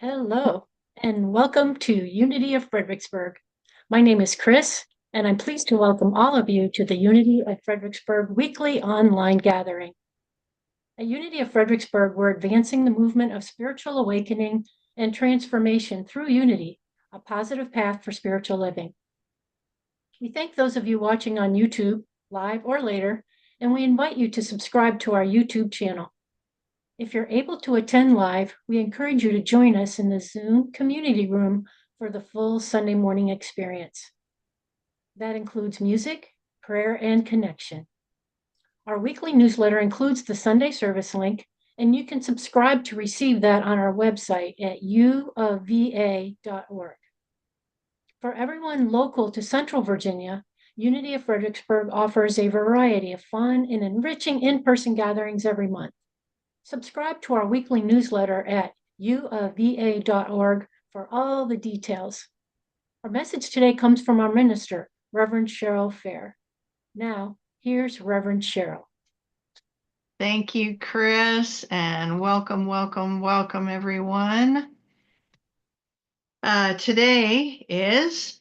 Hello, and welcome to Unity of Fredericksburg. My name is Chris, and I'm pleased to welcome all of you to the Unity of Fredericksburg weekly online gathering. At Unity of Fredericksburg, we're advancing the movement of spiritual awakening and transformation through unity, a positive path for spiritual living. We thank those of you watching on YouTube, live or later, and we invite you to subscribe to our YouTube channel. If you're able to attend live, we encourage you to join us in the Zoom community room for the full Sunday morning experience. That includes music, prayer, and connection. Our weekly newsletter includes the Sunday service link, and you can subscribe to receive that on our website at uofva.org. For everyone local to Central Virginia, Unity of Fredericksburg offers a variety of fun and enriching in-person gatherings every month. Subscribe to our weekly newsletter at uofva.org for all the details. Our message today comes from our minister, Reverend Cheryl Fair. Now, here's Reverend Cheryl. Thank you, Chris, and welcome, everyone. Today is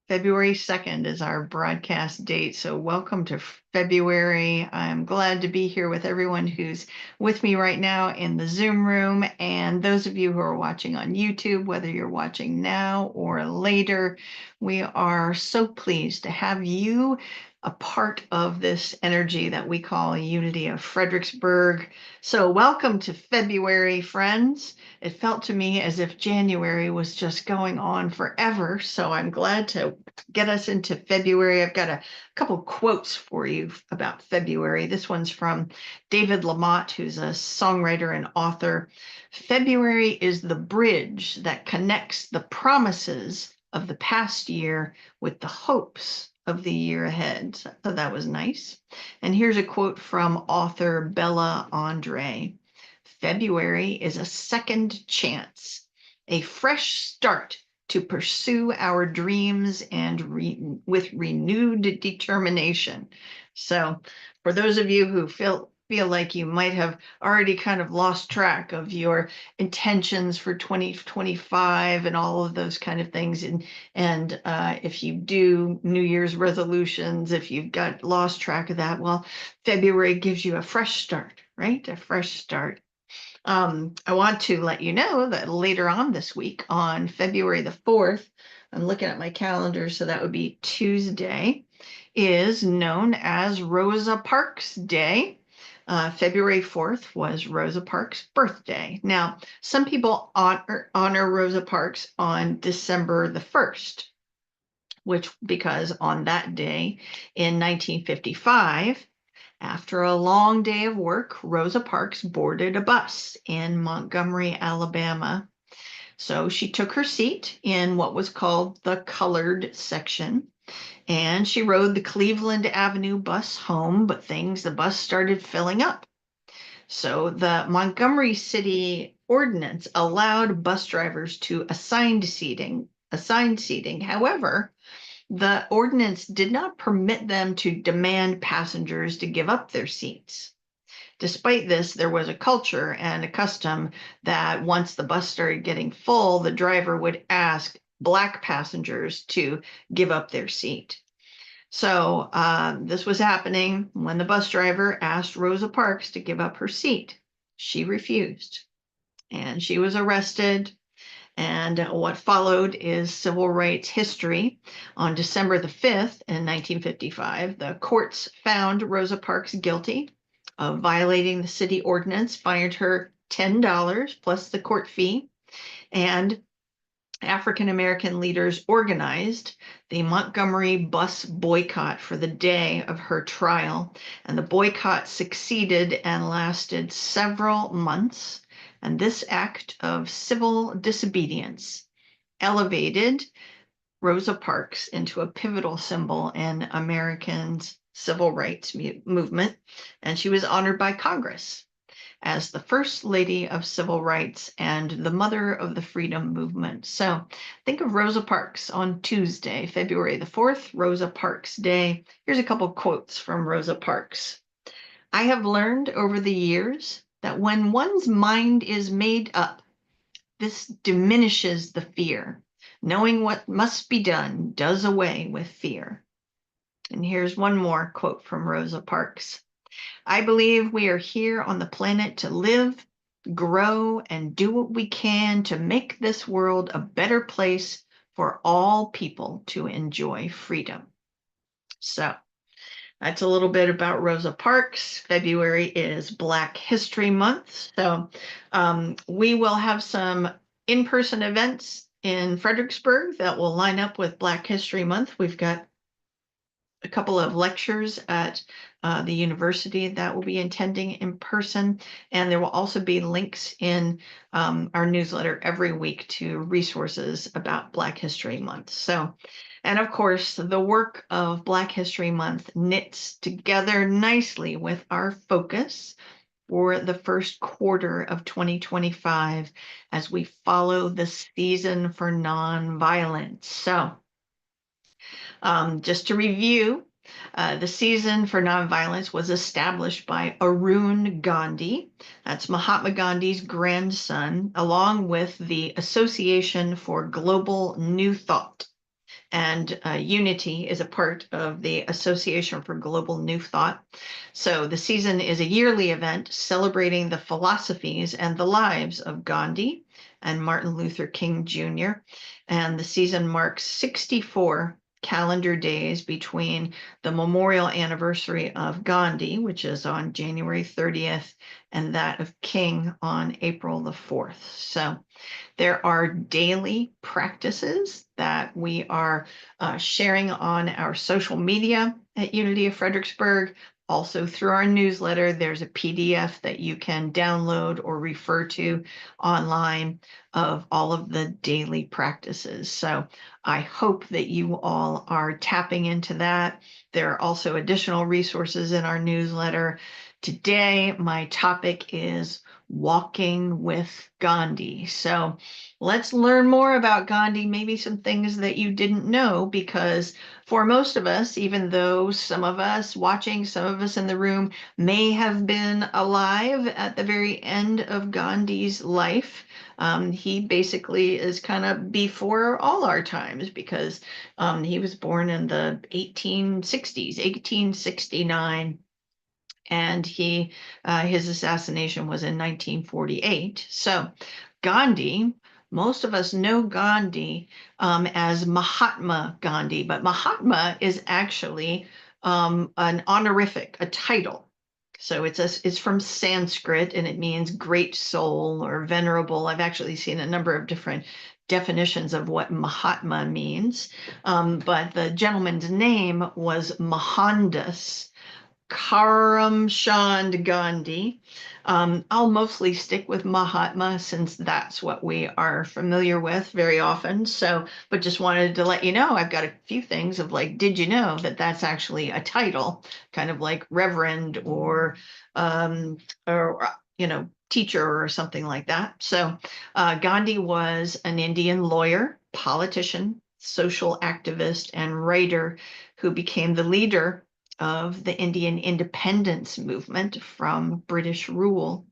February 2nd is our broadcast date, so welcome to February. I'm glad to be here with everyone who's with me right now in the Zoom room, and those of you who are watching on YouTube, whether you're watching now or later, we are so pleased to have you a part of this energy that we call Unity of Fredericksburg. So welcome to February, friends. It felt to me as if January was just going on forever, so I'm glad to get us into February. I've got a couple quotes for you about February. This one's from David Lamott, who's a songwriter and author. February is the bridge that connects the promises of the past year with the hopes of the year ahead. So that was nice. And here's a quote from author Bella Andre. February is a second chance, a fresh start to pursue our dreams and with renewed determination. So for those of you who feel like you might have already kind of lost track of your intentions for 2025 and all of those kind of things, and if you do New Year's resolutions, if you've got lost track of that, well, February gives you a fresh start, right? A fresh start. I want to let you know that later on this week, on February the 4th, I'm looking at my calendar, so that would be Tuesday, is known as Rosa Parks Day. February 4th was Rosa Parks' birthday. Now, some people honor Rosa Parks on December the 1st, because on that day in 1955, after a long day of work, Rosa Parks boarded a bus in Montgomery, Alabama. So she took her seat in what was called the colored section, and she rode the Cleveland Avenue bus home, but the bus started filling up. So the Montgomery City Ordinance allowed bus drivers to assign seating. However, the ordinance did not permit them to demand passengers to give up their seats. Despite this, there was a culture and a custom that once the bus started getting full, the driver would ask Black passengers to give up their seat. So this was happening when the bus driver asked Rosa Parks to give up her seat. She refused, and she was arrested. And what followed is civil rights history. On December the 5th in 1955, the courts found Rosa Parks guilty of violating the city ordinance, fined her $10 plus the court fee, and African American leaders organized the Montgomery bus boycott for the day of her trial. And the boycott succeeded and lasted several months. And this act of civil disobedience elevated Rosa Parks into a pivotal symbol in Americans' civil rights movement. And she was honored by Congress as the First Lady of Civil Rights and the mother of the freedom movement. So think of Rosa Parks on Tuesday, February the 4th, Rosa Parks Day. Here's a couple quotes from Rosa Parks. I have learned over the years that when one's mind is made up, this diminishes the fear. Knowing what must be done does away with fear. And here's one more quote from Rosa Parks. I believe we are here on the planet to live, grow, and do what we can to make this world a better place for all people to enjoy freedom. So that's a little bit about Rosa Parks. February is Black History Month. So we will have some in-person events in Fredericksburg that will line up with Black History Month. We've got a couple of lectures at the university that will be attending in person. And there will also be links in our newsletter every week to resources about Black History Month. So, and of course, the work of Black History Month knits together nicely with our focus for the first quarter of 2025 as we follow the season for nonviolence. So, just to review, the season for nonviolence was established by Arun Gandhi, that's Mahatma Gandhi's grandson, along with the Association for Global New Thought. And Unity is a part of the Association for Global New Thought. So the season is a yearly event celebrating the philosophies and the lives of Gandhi and Martin Luther King Jr. And the season marks 64 calendar days between the memorial anniversary of Gandhi, which is on January 30th, and that of King on April the 4th. So there are daily practices that we are sharing on our social media at Unity of Fredericksburg. Also through our newsletter, there's a PDF that you can download or refer to online of all of the daily practices. So I hope that you all are tapping into that. There are also additional resources in our newsletter. Today, my topic is walking with Gandhi. So let's learn more about Gandhi, maybe some things that you didn't know, because for most of us, even though some of us watching, some of us in the room may have been alive at the very end of Gandhi's life, he basically is kind of before all our times because he was born in the 1860s, 1869. And his assassination was in 1948. So Gandhi, most of us know Gandhi as Mahatma Gandhi, but Mahatma is actually an honorific, a title. So it's from Sanskrit and it means great soul or venerable. I've actually seen a number of different definitions of what Mahatma means, but the gentleman's name was Mohandas Karamchand Gandhi. I'll mostly stick with Mahatma since that's what we are familiar with very often. So, but just wanted to let you know, I've got a few things of like, did you know that that's actually a title, kind of like reverend or teacher or something like that. So, Gandhi was an Indian lawyer, politician, social activist, and writer who became the leader of the Indian independence movement from British rule.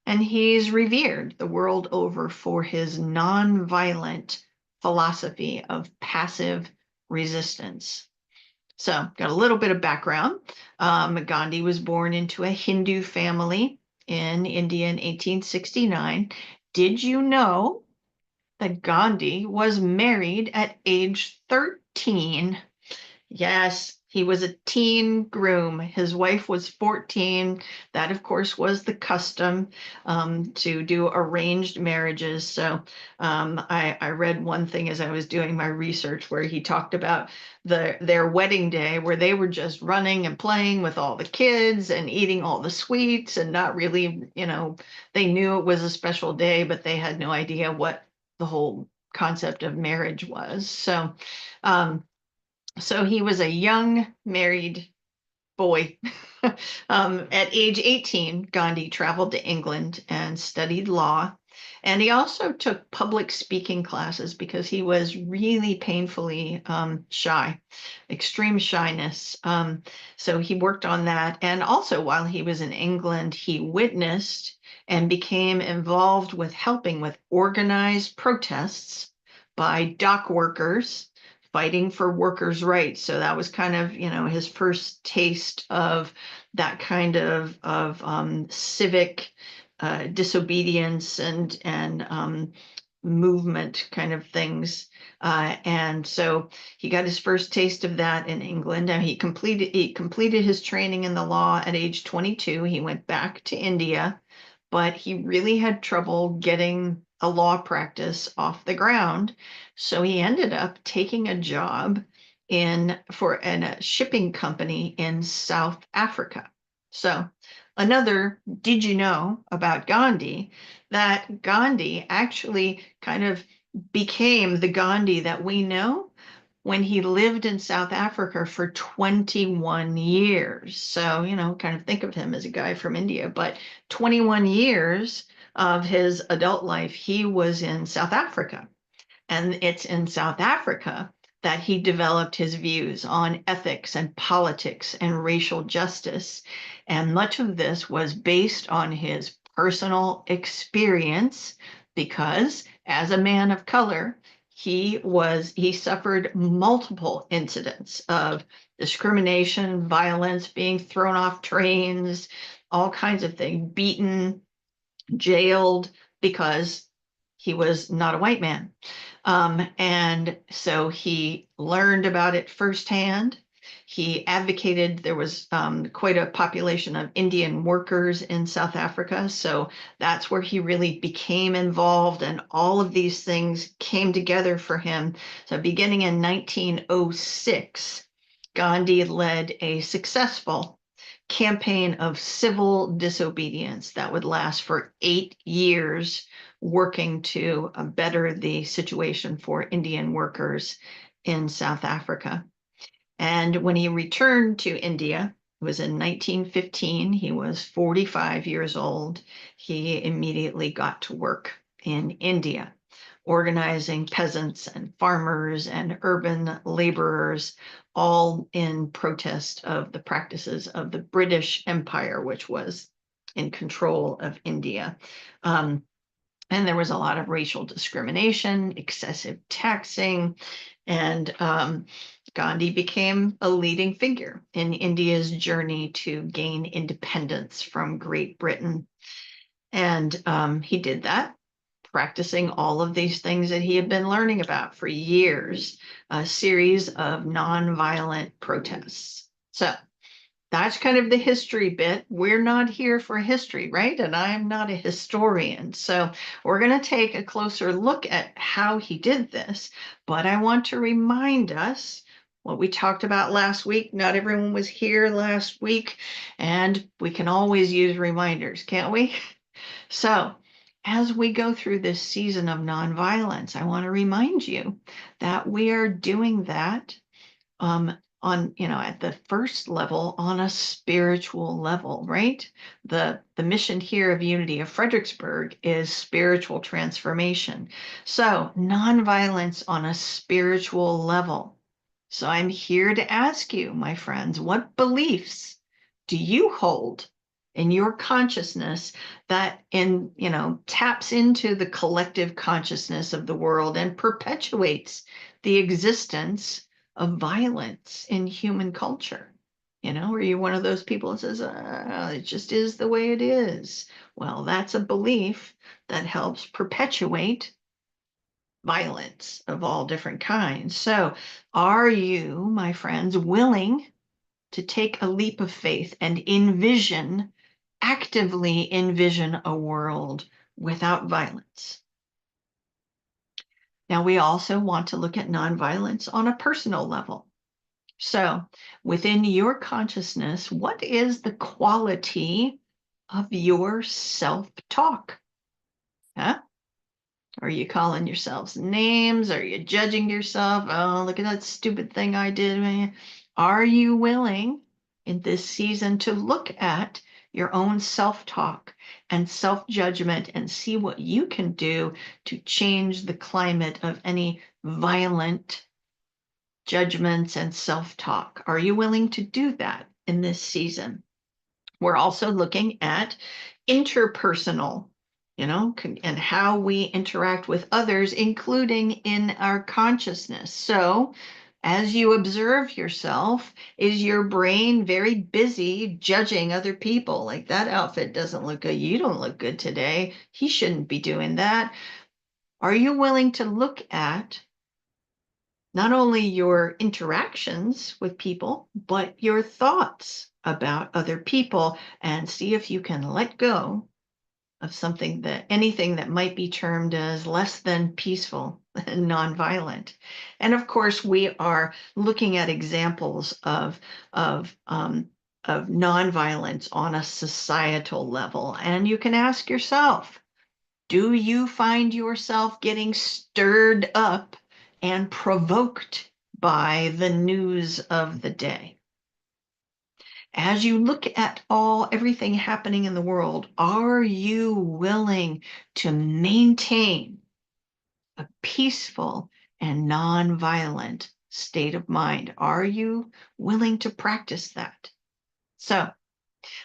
And he's revered the world over for his nonviolent philosophy of passive resistance. So, got a little bit of background. Gandhi was born into a Hindu family in India in 1869. Did you know that Gandhi was married at age 13? Yes, he was a teen groom. His wife was 14. That, of course, was the custom to do arranged marriages. So I read one thing as I was doing my research where he talked about their wedding day, where they were just running and playing with all the kids and eating all the sweets and not really, they knew it was a special day, but they had no idea what the whole concept of marriage was. So he was a young married boy. At age 18, Gandhi traveled to England and studied law. And he also took public speaking classes because he was really painfully shy, extreme shyness. So he worked on that. And also, while he was in England, he witnessed and became involved with helping with organized protests by dock workers fighting for workers' rights. So that was kind of, his first taste of that kind of civic disobedience and movement kind of things. And so he got his first taste of that in England, and he completed his training in the law at age 22. He went back to India, but he really had trouble getting a law practice off the ground. So he ended up taking a job in a shipping company in South Africa. So another, did you know about Gandhi? That Gandhi actually kind of became the Gandhi that we know when he lived in South Africa for 21 years. So, kind of think of him as a guy from India, but 21 years of his adult life, he was in South Africa. And it's in South Africa that he developed his views on ethics and politics and racial justice. And much of this was based on his personal experience because as a man of color, he suffered multiple incidents of discrimination, violence, being thrown off trains, all kinds of things, beaten, jailed because he was not a white man. And so he learned about it firsthand. He advocated, there was quite a population of Indian workers in South Africa. So that's where he really became involved, and all of these things came together for him. So beginning in 1906, Gandhi led a successful campaign of civil disobedience that would last for 8 years, working to better the situation for Indian workers in South Africa. And when he returned to India, it was in 1915, he was 45 years old. He immediately got to work in India, organizing peasants and farmers and urban laborers, all in protest of the practices of the British Empire, which was in control of India. And there was a lot of racial discrimination, excessive taxing, and Gandhi became a leading figure in India's journey to gain independence from Great Britain. And he did that practicing all of these things that he had been learning about for years, a series of nonviolent protests. So that's kind of the history bit. We're not here for history, right? And I'm not a historian. So we're going to take a closer look at how he did this. But I want to remind us what we talked about last week. Not everyone was here last week, and we can always use reminders, can't we? So as we go through this season of nonviolence, I want to remind you that we are doing that at the first level, on a spiritual level, right? The mission here of Unity of Fredericksburg is spiritual transformation. So nonviolence on a spiritual level. So I'm here to ask you, my friends, what beliefs do you hold in your consciousness that taps into the collective consciousness of the world and perpetuates the existence of violence in human culture? Are you one of those people that says, it just is the way it is? Well, that's a belief that helps perpetuate violence of all different kinds. So are you, my friends, willing to take a leap of faith and actively envision a world without violence? Now, we also want to look at nonviolence on a personal level. So within your consciousness, what is the quality of your self-talk? Huh? Are you calling yourselves names? Are you judging yourself? Oh, look at that stupid thing I did. Are you willing in this season to look at your own self-talk and self-judgment and see what you can do to change the climate of any violent judgments and self-talk? Are you willing to do that in this season? We're also looking at interpersonal, and how we interact with others, including in our consciousness. So, as you observe yourself, is your brain very busy judging other people? Like, that outfit doesn't look good. You don't look good today. He shouldn't be doing that. Are you willing to look at not only your interactions with people, but your thoughts about other people, and see if you can let go of anything that might be termed as less than peaceful and nonviolent? And of course, we are looking at examples of nonviolence on a societal level. And you can ask yourself, do you find yourself getting stirred up and provoked by the news of the day? As you look at everything happening in the world, are you willing to maintain a peaceful and nonviolent state of mind? Are you willing to practice that? So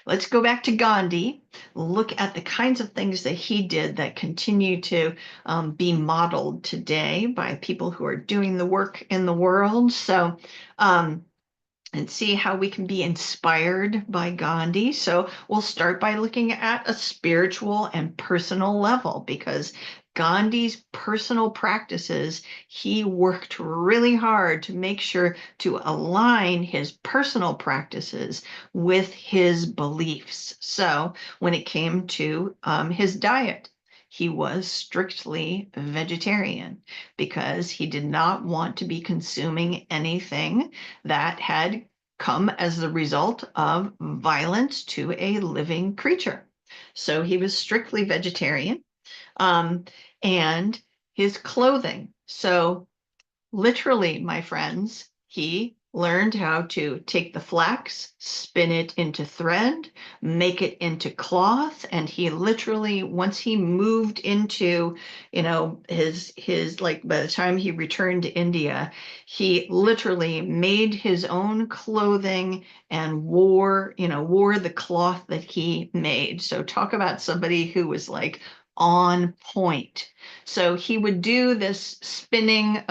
let's go back to Gandhi, look at the kinds of things that he did that continue to be modeled today by people who are doing the work in the world. So, and see how we can be inspired by Gandhi. So we'll start by looking at a spiritual and personal level, because Gandhi's personal practices, he worked really hard to make sure to align his personal practices with his beliefs. So when it came to his diet, he was strictly vegetarian because he did not want to be consuming anything that had come as the result of violence to a living creature. So he was strictly vegetarian. Um, and his clothing. So literally, my friends, he learned how to take the flax, spin it into thread, make it into cloth, and he literally, once he moved into, his like by the time he returned to India, he literally made his own clothing and wore the cloth that he made. So talk about somebody who was like on point. So he would do this spinning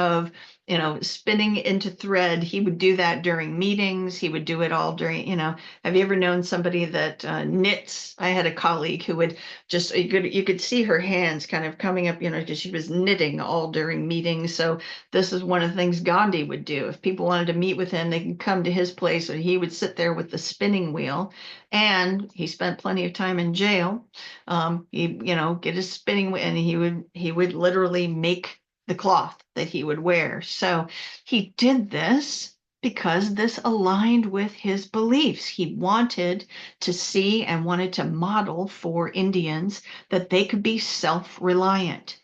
into thread. He would do that during meetings. He would do it all during, have you ever known somebody that knits? I had a colleague who would just, you could see her hands kind of coming up, because she was knitting all during meetings. So this is one of the things Gandhi would do. If people wanted to meet with him, they could come to his place, and he would sit there with the spinning wheel. And he spent plenty of time in jail. Get his spinning wheel, and he would literally make the cloth that he would wear. So he did this because this aligned with his beliefs. He wanted to see and wanted to model for Indians that they could be self-reliant,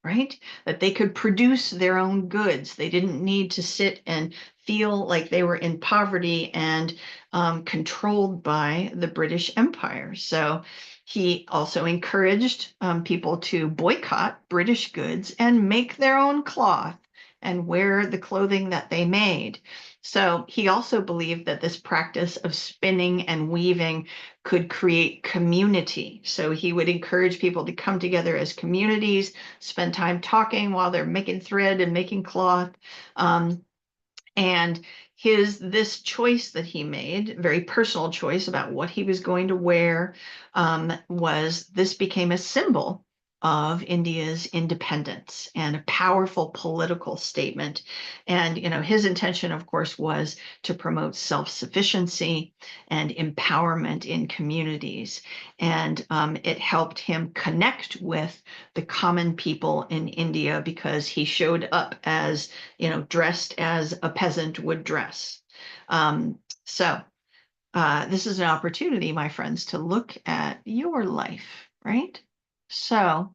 right? That they could produce their own goods. They didn't need to sit and feel like they were in poverty and controlled by the British Empire. So he also encouraged people to boycott British goods and make their own cloth and wear the clothing that they made. So he also believed that this practice of spinning and weaving could create community. So he would encourage people to come together as communities, spend time talking while they're making thread and making cloth. And this choice that he made, very personal choice about what he was going to wear, this became a symbol of India's independence and a powerful political statement. And his intention, of course, was to promote self-sufficiency and empowerment in communities. And it helped him connect with the common people in India because he showed up as, dressed as a peasant would dress. So this is an opportunity, my friends, to look at your life, right? So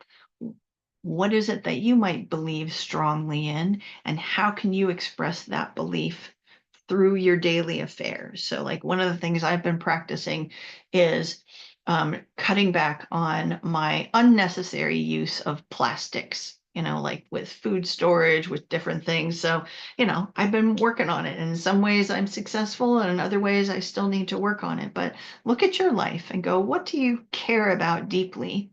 what is it that you might believe strongly in, and how can you express that belief through your daily affairs? So like one of the things I've been practicing is cutting back on my unnecessary use of plastics. like with food storage, with different things. So, I've been working on it. And in some ways I'm successful, and in other ways I still need to work on it. But look at your life and go, what do you care about deeply?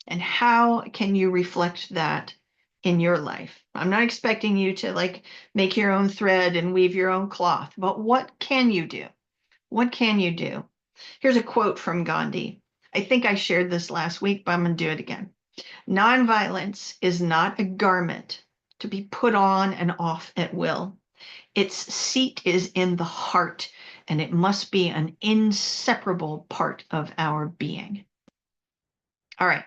And how can you reflect that in your life? I'm not expecting you to like make your own thread and weave your own cloth, but what can you do? What can you do? Here's a quote from Gandhi. I think I shared this last week, but I'm going to do it again. Nonviolence is not a garment to be put on and off at will. Its seat is in the heart, and it must be an inseparable part of our being. All right,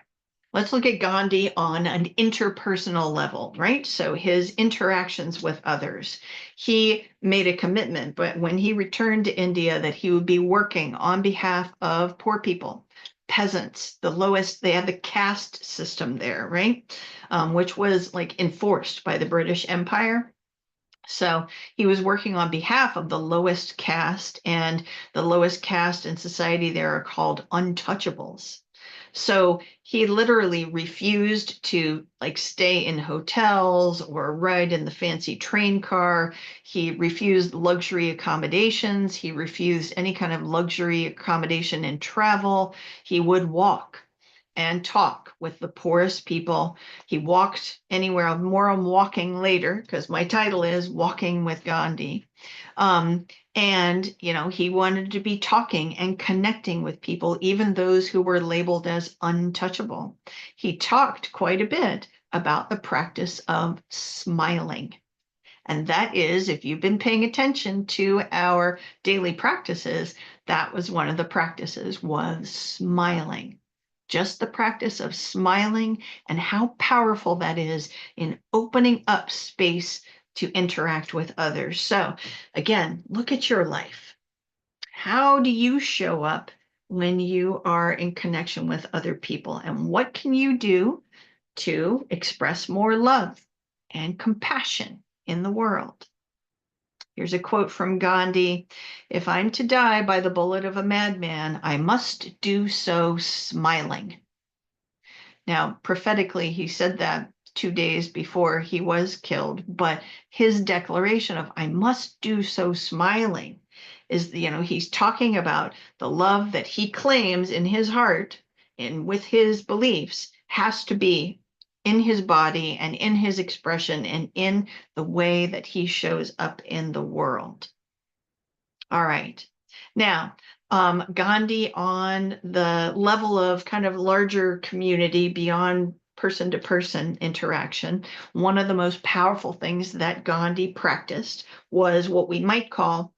let's look at Gandhi on an interpersonal level, right? So his interactions with others. He made a commitment, but when he returned to India, that he would be working on behalf of poor people, peasants, the lowest. They had the caste system there, right? Which was like enforced by the British Empire. So he was working on behalf of the lowest caste, and the lowest caste in society there are called untouchables. So he literally refused to like stay in hotels or ride in the fancy train car. He refused luxury accommodations. He refused any kind of luxury accommodation in travel. He would walk and talk with the poorest people. He walked anywhere. More on walking later, because my title is Walking with Gandhi. Um, and, he wanted to be talking and connecting with people, even those who were labeled as untouchable. He talked quite a bit about the practice of smiling. And that is, if you've been paying attention to our daily practices, that was one of the practices, was smiling. Just the practice of smiling, and how powerful that is in opening up space to interact with others. So again, look at your life. How do you show up when you are in connection with other people? And what can you do to express more love and compassion in the world? Here's a quote from Gandhi. If I'm to die by the bullet of a madman, I must do so smiling. Now, prophetically, he said that 2 days before he was killed, but his declaration of I must do so smiling is, he's talking about the love that he claims in his heart and with his beliefs has to be in his body and in his expression and in the way that he shows up in the world. All right. Now, Gandhi on the level of kind of larger community beyond person to person interaction, one of the most powerful things that Gandhi practiced was what we might call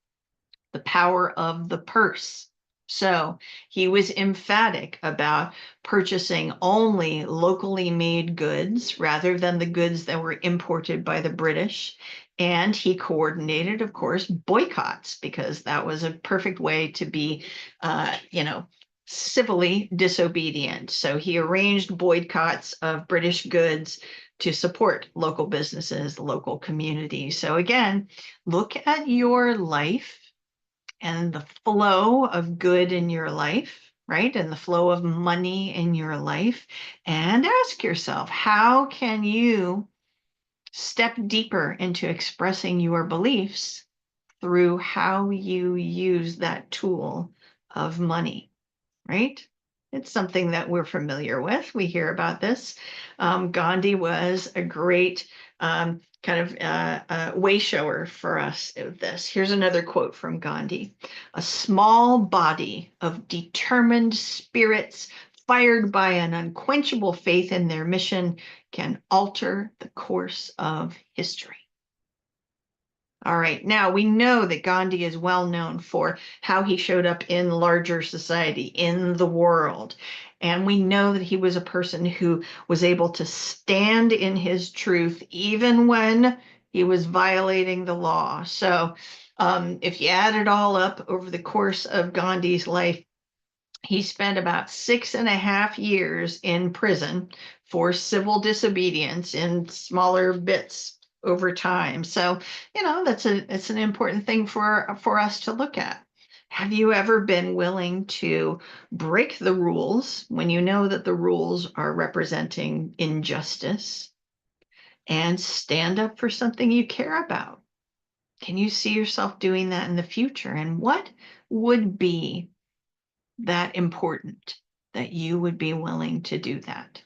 the power of the purse. So he was emphatic about purchasing only locally made goods rather than the goods that were imported by the British. And he coordinated, of course, boycotts, because that was a perfect way to be, civilly disobedient. So he arranged boycotts of British goods to support local businesses, local communities. So again, look at your life and the flow of good in your life, right? And the flow of money in your life. And ask yourself, how can you step deeper into expressing your beliefs through how you use that tool of money, right? It's something that we're familiar with. We hear about this. Gandhi was a great kind of way shower for us of this. Here's another quote from Gandhi. A small body of determined spirits fired by an unquenchable faith in their mission can alter the course of history. All right, now we know that Gandhi is well known for how he showed up in larger society, in the world. And we know that he was a person who was able to stand in his truth even when he was violating the law. So if you add it all up over the course of Gandhi's life, he spent about 6.5 years in prison for civil disobedience in smaller bits over time. So, it's an important thing for us to look at. Have you ever been willing to break the rules when you know that the rules are representing injustice? and stand up for something you care about? Can you see yourself doing that in the future? And what would be that important that you would be willing to do that?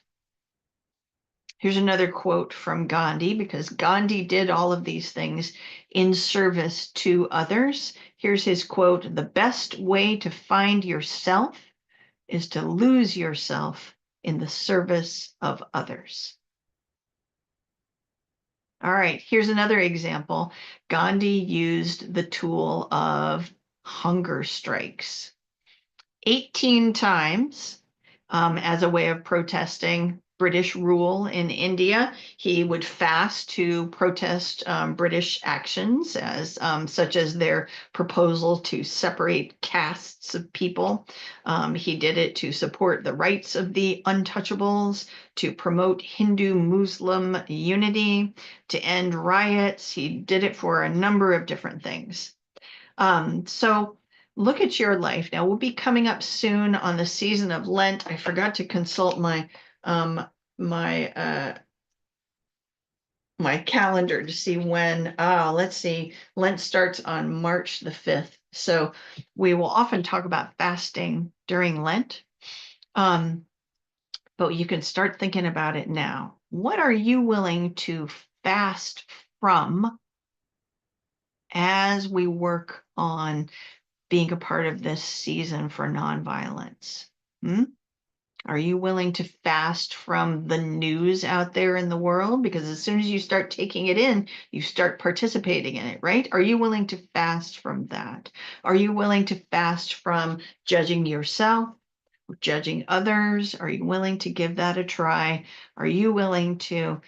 Here's another quote from Gandhi, because Gandhi did all of these things in service to others. Here's his quote: "The best way to find yourself is to lose yourself in the service of others." All right, here's another example. Gandhi used the tool of hunger strikes 18 times as a way of protesting British rule in India. He would fast to protest British actions, such as their proposal to separate castes of people. He did it to support the rights of the untouchables, to promote Hindu-Muslim unity, to end riots. He did it for a number of different things. So look at your life. Now we'll be coming up soon on the season of Lent. I forgot to consult my my calendar to see when. Let's see. Lent starts on March the 5th. So we will often talk about fasting during Lent. But you can start thinking about it now. What are you willing to fast from as we work on being a part of this season for nonviolence? Are you willing to fast from the news out there in the world? Because as soon as you start taking it in, you start participating in it, right? Are you willing to fast from that? Are you willing to fast from judging yourself, or judging others? Are you willing to give that a try? Are you willing to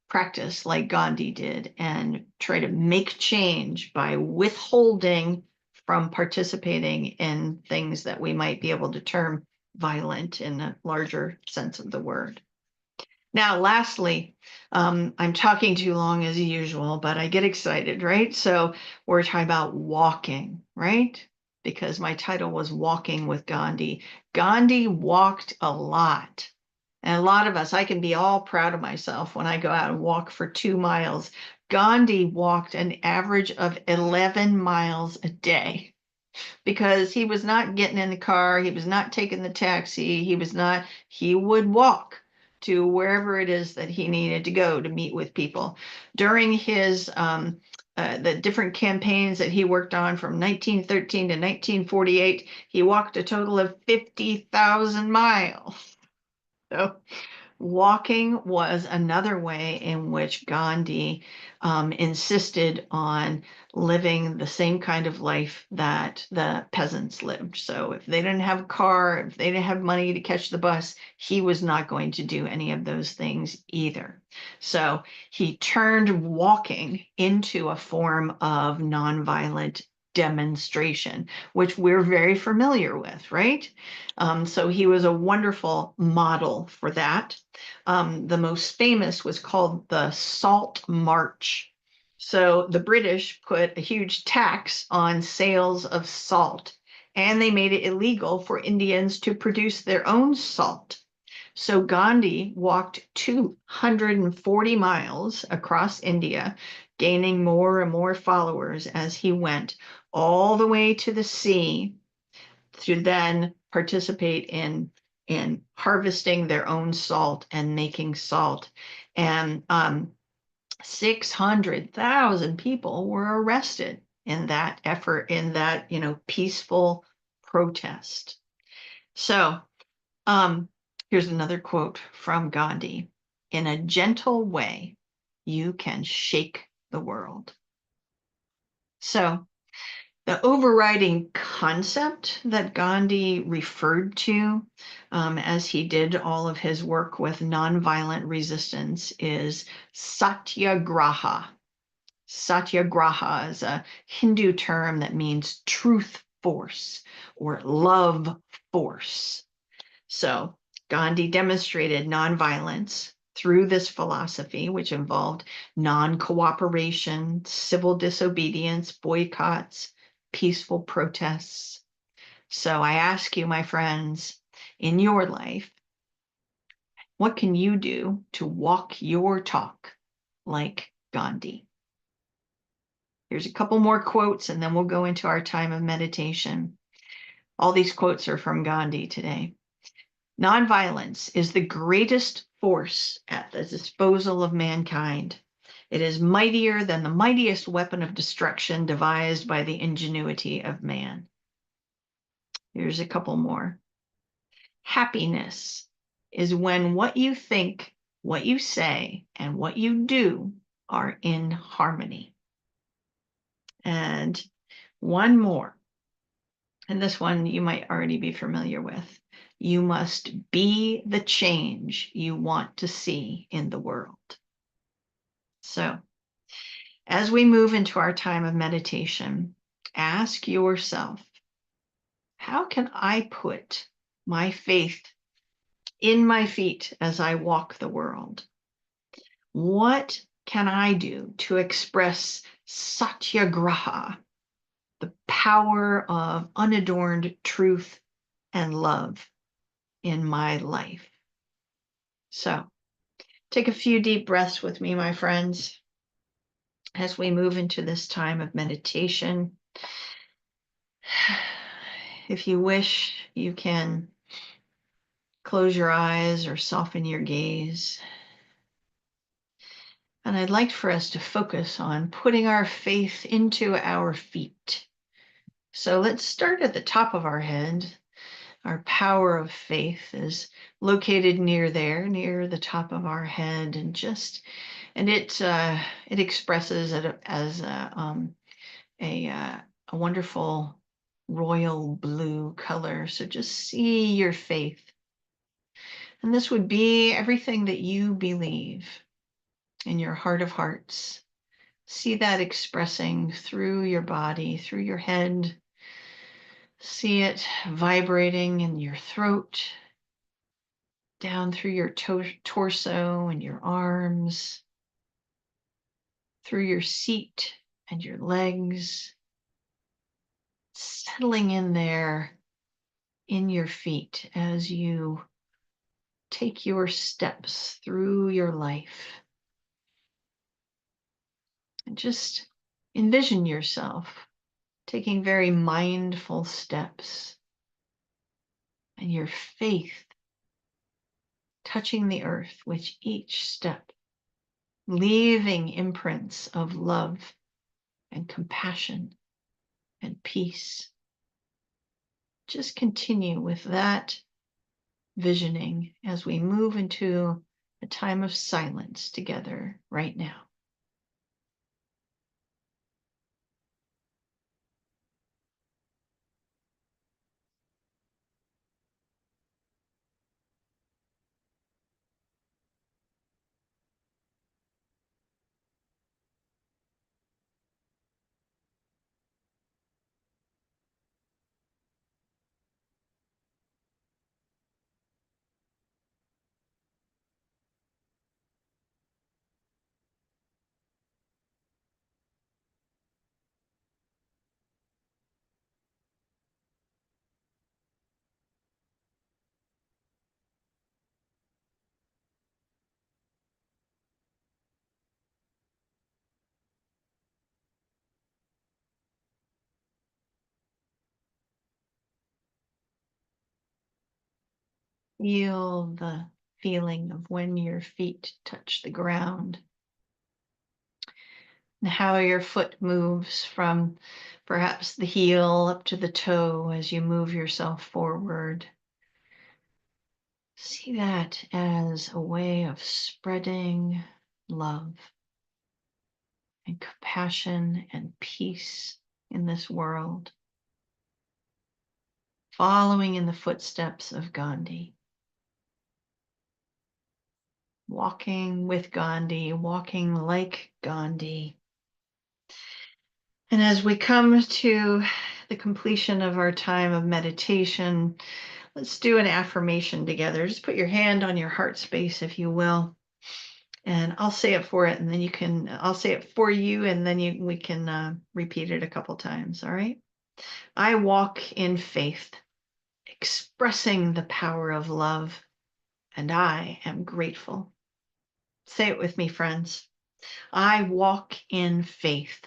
practice like Gandhi did and try to make change by withholding from participating in things that we might be able to term violent in a larger sense of the word? Now, lastly, I'm talking too long as usual, but I get excited, right? So we're talking about walking, right? Because my title was Walking with Gandhi. Gandhi walked a lot. And a lot of us, I can be all proud of myself when I go out and walk for 2 miles. Gandhi walked an average of 11 miles a day, because he was not getting in the car. He was not taking the taxi. He would walk to wherever it is that he needed to go to meet with people. During his, the different campaigns that he worked on from 1913 to 1948, he walked a total of 50,000 miles. So walking was another way in which Gandhi insisted on living the same kind of life that the peasants lived. So if they didn't have a car, if they didn't have money to catch the bus, he was not going to do any of those things either. So he turned walking into a form of nonviolent demonstration, which we're very familiar with, right? So he was a wonderful model for that. The most famous was called the Salt March. So the British put a huge tax on sales of salt, and they made it illegal for Indians to produce their own salt. So Gandhi walked 240 miles across India, gaining more and more followers as he went, all the way to the sea, to then participate in harvesting their own salt and making salt. And 600,000 people were arrested in that effort, in that, peaceful protest. So here's another quote from Gandhi: "In a gentle way, you can shake the world." So the overriding concept that Gandhi referred to as he did all of his work with nonviolent resistance is satyagraha. Satyagraha is a Hindu term that means truth force or love force. So Gandhi demonstrated nonviolence through this philosophy, which involved non-cooperation, civil disobedience, boycotts, peaceful protests. So I ask you, my friends, in your life, what can you do to walk your talk like Gandhi. Here's a couple more quotes, and then we'll go into our time of meditation. All these quotes are from Gandhi today. Nonviolence is the greatest force at the disposal of mankind. It is mightier than the mightiest weapon of destruction devised by the ingenuity of man. Here's a couple more. Happiness is when what you think, what you say, and what you do are in harmony. And one more, and this one you might already be familiar with. You must be the change you want to see in the world. So, as we move into our time of meditation, ask yourself, how can I put my faith in my feet as I walk the world? What can I do to express satyagraha, the power of unadorned truth and love in my life? So, take a few deep breaths with me, my friends, as we move into this time of meditation. If you wish, you can close your eyes or soften your gaze. And I'd like for us to focus on putting our faith into our feet. So let's start at the top of our head. Our power of faith is located near there, near the top of our head, and it expresses it as a wonderful royal blue color. So just see your faith, and this would be everything that you believe in your heart of hearts. See that expressing through your body, through your head. See it vibrating in your throat, down through your torso and your arms, through your seat and your legs, settling in there in your feet as you take your steps through your life. And just envision yourself taking very mindful steps, and your faith touching the earth with each step, leaving imprints of love and compassion and peace. Just continue with that visioning as we move into a time of silence together right now. Feel the feeling of when your feet touch the ground and how your foot moves from perhaps the heel up to the toe as you move yourself forward. See that as a way of spreading love and compassion and peace in this world, following in the footsteps of Gandhi. Walking with Gandhi, walking like Gandhi. And as we come to the completion of our time of meditation, let's do an affirmation together. Just put your hand on your heart space, if you will. And I'll say it for it, and then I'll say it for you, and then we can repeat it a couple times, all right? I walk in faith, expressing the power of love, and I am grateful. Say it with me, friends. I walk in faith,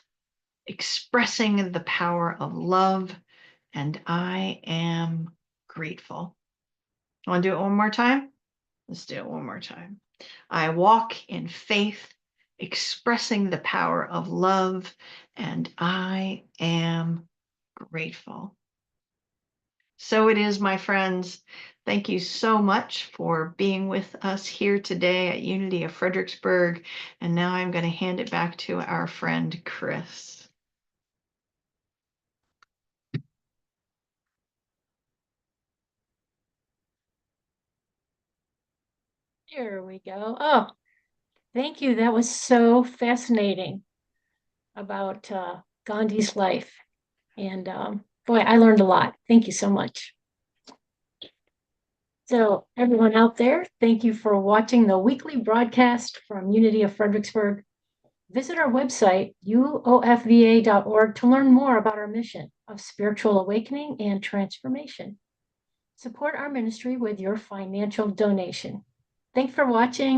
expressing the power of love, and I am grateful. Want to do it one more time? Let's do it one more time. I walk in faith, expressing the power of love, and I am grateful. So it is, my friends. Thank you so much for being with us here today at Unity of Fredericksburg. And now I'm going to hand it back to our friend Chris. Here we go. Oh, thank you. That was so fascinating about Gandhi's life. And boy, I learned a lot. Thank you so much. So, everyone out there, thank you for watching the weekly broadcast from Unity of Fredericksburg. Visit our website, uofva.org, to learn more about our mission of spiritual awakening and transformation. Support our ministry with your financial donation. Thanks for watching.